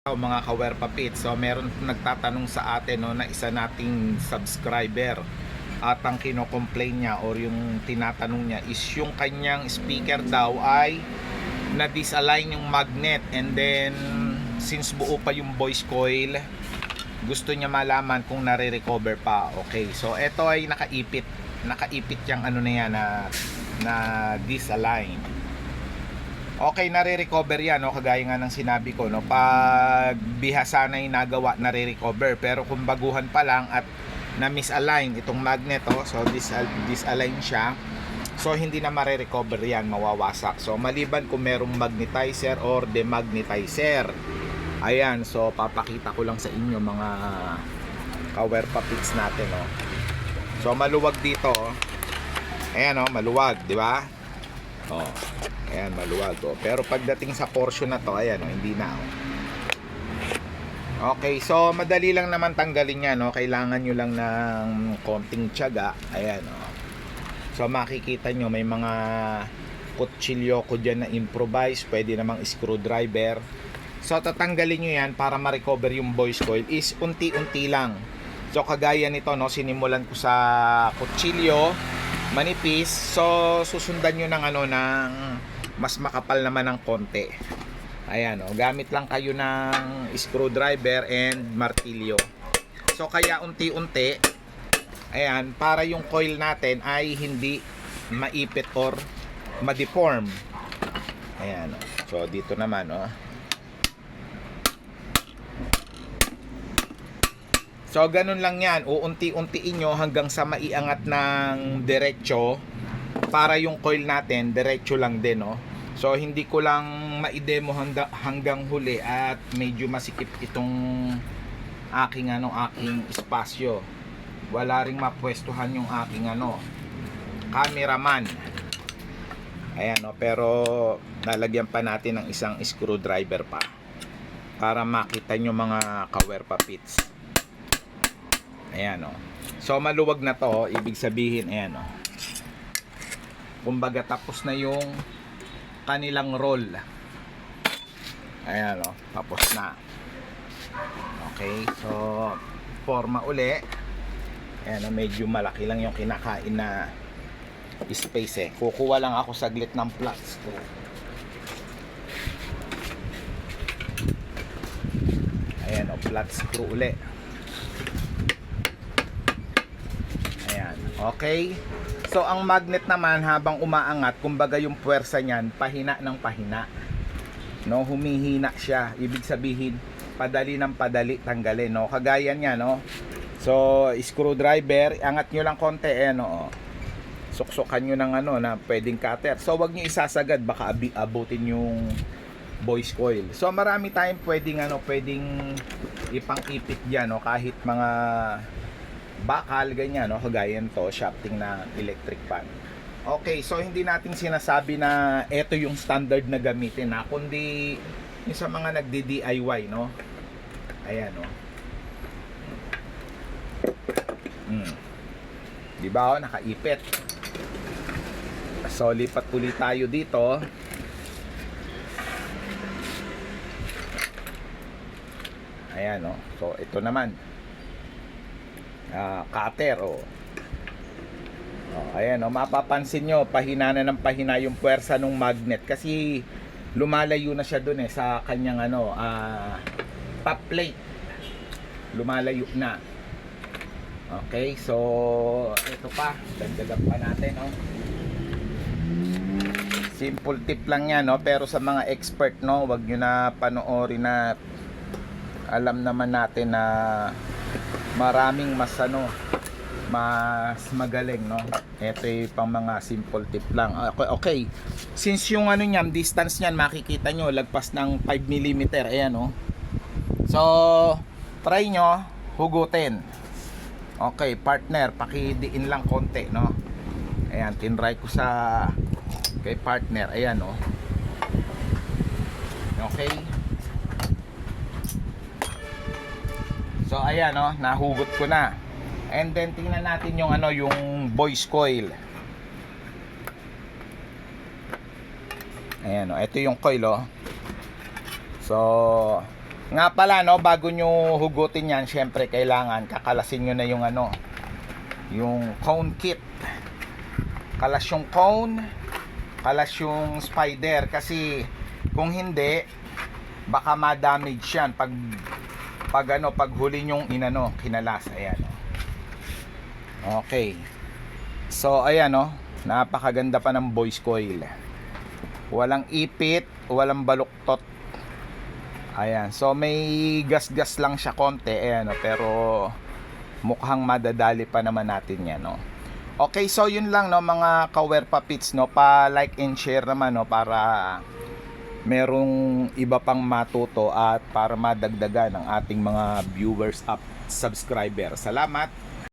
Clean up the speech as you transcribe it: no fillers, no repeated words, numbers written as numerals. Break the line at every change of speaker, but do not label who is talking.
Mga kawerpapit, so meron nagtatanong sa atin no, na isa nating subscriber at ang kino-complain niya or yung tinatanong niya is yung kanyang speaker daw ay na-disalign yung magnet, and then since buo pa yung voice coil, gusto niya malaman kung nare-recover pa. Okay, so ito ay nakaipit yung ano na yan na disalign. Okay, nare-recover yan, no? Kagaya nga ng sinabi ko, no? Pag bihasa na yung nagawa, nare-recover. Pero kung baguhan pa lang at na-misalign itong magnet, oh, so disalign siya, so hindi na mare-recover yan, mawawasak. So maliban kung merong magnetizer or demagnetizer. Ayan, so papakita ko lang sa inyo mga kawerpapits natin, oh. So maluwag dito, oh. Ayan, oh, maluwag, di ba? Oh. Ayan, maluwag, oh. Pero pagdating sa portion na to, ayan, oh, hindi na, oh. Okay, so madali lang naman tanggalin yan, no? Kailangan nyo lang ng konting tiyaga. Ayan, oh. So makikita nyo may mga kutsilyo ko dyan na improvise. Pwede namang screwdriver. So tatanggalin nyo yan para ma-recover yung voice coil is unti-unti lang. So kagaya nito, no? Sinimulan ko sa kutsilyo manipis. So susundan nyo ng ano, ng mas makapal naman ng konti. Ayan, oh, gamit lang kayo ng screwdriver and martilyo. So kaya unti-unti, ayan, para yung coil natin ay hindi maipit or ma-deform. Ayan, oh. So dito naman, oh. So ganun lang yan, uunti-untiin nyo hanggang sa maiangat ng diretso para yung coil natin diretso lang din, no? So hindi ko lang ma-demo hanggang huli at medyo masikip itong aking espasyo. Wala ring mapwestuhan yung aking cameraman. Ayan, no? Pero lalagyan pa natin ng isang screwdriver pa para makita nyo mga kawerpapits. Ayan, no? So maluwag na to, ibig sabihin, ayan, no? Kumbaga tapos na yung kanilang roll. Ayan, oh, tapos na. Okay, so forma uli. Ayan, oh, medyo malaki lang yung kinakain na space, eh. Kukuha lang ako saglit ng flat screw. Ayan, oh, flat screw uli. Ayan, okay. So ang magnet naman habang umaangat, kumbaga yung puwersa niyan pahina ng pahina. No, humihina siya. Ibig sabihin, padali ng padali tanggalin, no. Kagaya niya, no. So screwdriver, angat niyo lang konti, no. Suksukan niyo ng na pwedeng cutter. So wag niyo isasagad, baka abutin yung voice coil. So marami tayong pwedeng pwedeng ipang-ipit diyan, no, kahit mga bakal, ganyan, no? Kagaya nito, shafting na electric fan. Okay, so hindi natin sinasabi na ito yung standard na gamitin, na kundi yung sa mga nagdi-DIY, no? Ayan, no? Diba, oh, nakaipit. So lipat ulit tayo dito. Ayan, no? So ito naman, cutter, oh. Ayan, oh, mapapansin nyo, pahina na ng pahina yung puwersa ng magnet kasi lumalayo na siya dun, eh, sa kanyang top plate. Lumalayo na. Okay, so ito pa, dagdagan pa natin, oh. Simple tip lang yan, no? Pero sa mga expert, no, wag nyo na panoorin, na alam naman natin na maraming mas magaling, no. Ito yung pang mga simple tip lang. Okay. Since yung niyan, distance niyan, makikita nyo lagpas ng 5 mm. Ayan, no. So try nyo hugutin. Okay, partner, pakidiin lang konti, no. Ayan, tinry ko sa kay partner. Ayan, no. Okay. So ayan, no, nahugot ko na. And then tingnan natin yung yung voice coil. Ayan, no, ito yung coil, oh. So Nga pala, no, bago nyo hugutin yan, syempre kailangan kakalasin nyo na yung ano, yung cone kit. Kalas yung cone, kalas yung spider, kasi kung hindi baka ma-damage yan pag huli nyong inano, kinalas. Ayan, no. Okay. So ayan, no, napakaganda pa ng voice coil. Walang ipit, walang baluktot. Ayan, so may gas-gas lang siya konti, ayan, no, pero mukhang madadali pa naman natin yan, no. Okay, so yun lang, no, mga kawerpa pits, no, pa-like and share naman, no, para merong iba pang matuto at para madagdagan ang ating mga viewers at subscriber. Salamat.